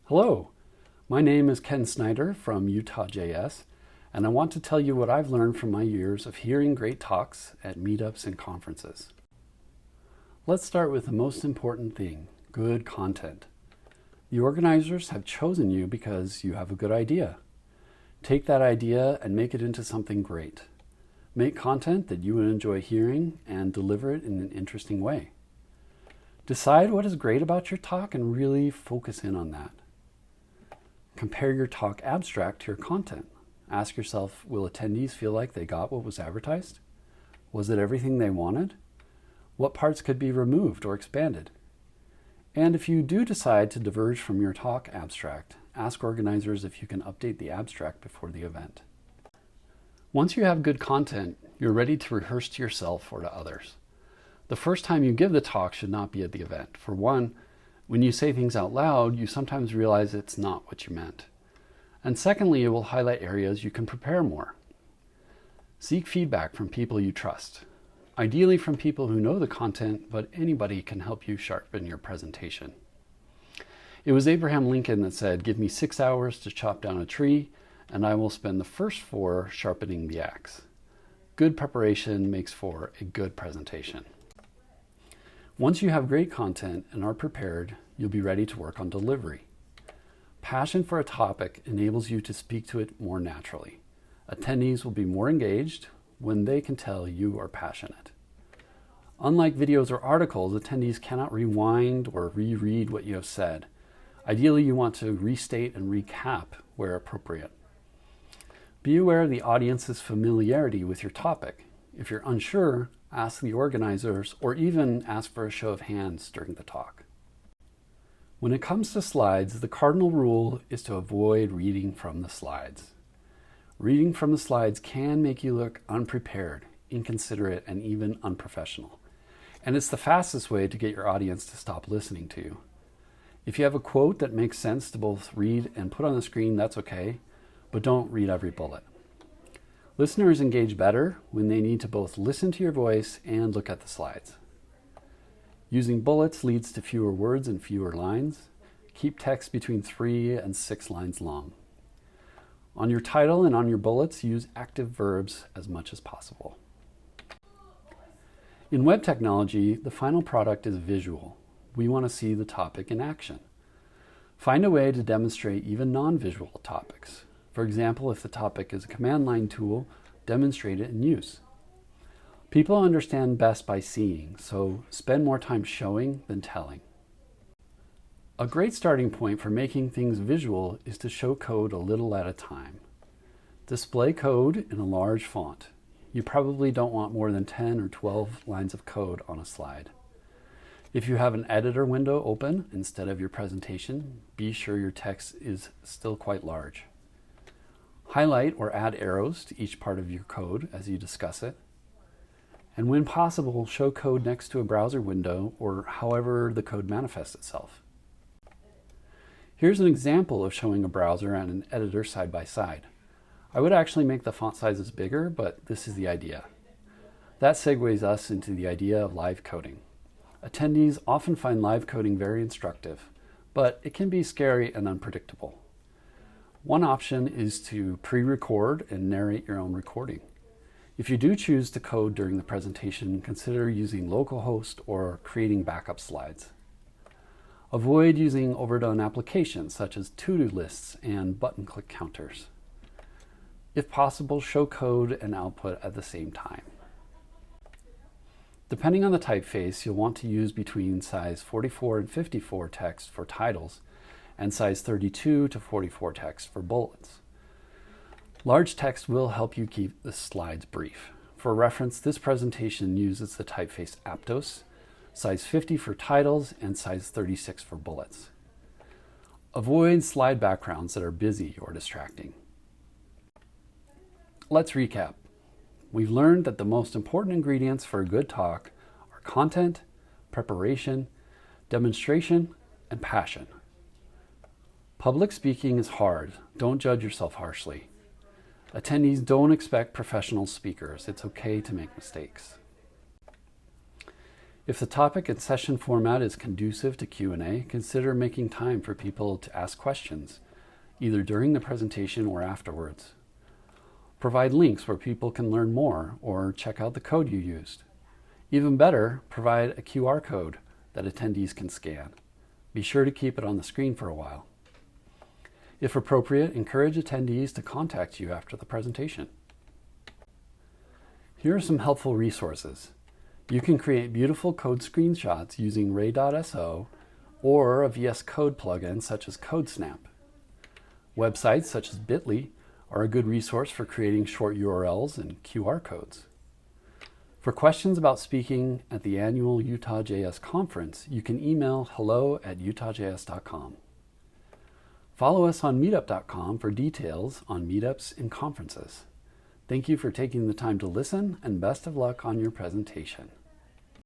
Hello, my name is Ken Snyder from UtahJS, and I want to tell you what I've learned from my years of hearing great talks at meetups and conferences. Let's start with the most important thing, good content. The organizers have chosen you because you have a good idea. Take that idea and make it into something great. Make content that you would enjoy hearing and deliver it in an interesting way. Decide what is great about your talk and really focus in on that. Compare your talk abstract to your content. Ask yourself, will attendees feel like they got what was advertised? Was it everything they wanted? What parts could be removed or expanded? And if you do decide to diverge from your talk abstract, ask organizers if you can update the abstract before the event. Once you have good content, you're ready to rehearse to yourself or to others. The first time you give the talk should not be at the event. For one, when you say things out loud, you sometimes realize it's not what you meant. And secondly, it will highlight areas you can prepare more. Seek feedback from people you trust. Ideally from people who know the content, but anybody can help you sharpen your presentation. It was Abraham Lincoln that said, "Give me 6 hours to chop down a tree, and I will spend the first 4 sharpening the axe." Good preparation makes for a good presentation. Once you have great content and are prepared, you'll be ready to work on delivery. Passion for a topic enables you to speak to it more naturally. Attendees will be more engaged when they can tell you are passionate. Unlike videos or articles, attendees cannot rewind or reread what you have said. Ideally, you want to restate and recap where appropriate. Be aware of the audience's familiarity with your topic. If you're unsure, ask the organizers or even ask for a show of hands during the talk. When it comes to slides, the cardinal rule is to avoid reading from the slides. Reading from the slides can make you look unprepared, inconsiderate, and even unprofessional. And it's the fastest way to get your audience to stop listening to you. If you have a quote that makes sense to both read and put on the screen, that's okay, but don't read every bullet. Listeners engage better when they need to both listen to your voice and look at the slides. Using bullets leads to fewer words and fewer lines. Keep text between 3 and 6 lines long. On your title and on your bullets, use active verbs as much as possible. In web technology, the final product is visual. We want to see the topic in action. Find a way to demonstrate even non-visual topics. For example, if the topic is a command line tool, demonstrate it in use. People understand best by seeing, so spend more time showing than telling. A great starting point for making things visual is to show code a little at a time. Display code in a large font. You probably don't want more than 10 or 12 lines of code on a slide. If you have an editor window open instead of your presentation, be sure your text is still quite large. Highlight or add arrows to each part of your code as you discuss it. And when possible, show code next to a browser window or however the code manifests itself. Here's an example of showing a browser and an editor side by side. I would actually make the font sizes bigger, but this is the idea. That segues us into the idea of live coding. Attendees often find live coding very instructive, but it can be scary and unpredictable. One option is to pre-record and narrate your own recording. If you do choose to code during the presentation, consider using localhost or creating backup slides. Avoid using overdone applications such as to-do lists and button click counters. If possible, show code and output at the same time. Depending on the typeface, you'll want to use between size 44 and 54 text for titles and size 32 to 44 text for bullets. Large text will help you keep the slides brief. For reference, this presentation uses the typeface Aptos, size 50 for titles and size 36 for bullets. Avoid slide backgrounds that are busy or distracting. Let's recap. We've learned that the most important ingredients for a good talk are content, preparation, demonstration, and passion. Public speaking is hard. Don't judge yourself harshly. Attendees don't expect professional speakers. It's okay to make mistakes. If the topic and session format is conducive to Q&A, consider making time for people to ask questions, either during the presentation or afterwards. Provide links where people can learn more or check out the code you used. Even better, provide a QR code that attendees can scan. Be sure to keep it on the screen for a while. If appropriate, encourage attendees to contact you after the presentation. Here are some helpful resources. You can create beautiful code screenshots using ray.so or a VS Code plugin such as CodeSnap. Websites such as Bitly are a good resource for creating short URLs and QR codes. For questions about speaking at the annual UtahJS conference, you can email hello@utahjs.com. Follow us on meetup.com for details on meetups and conferences. Thank you for taking the time to listen, and best of luck on your presentation.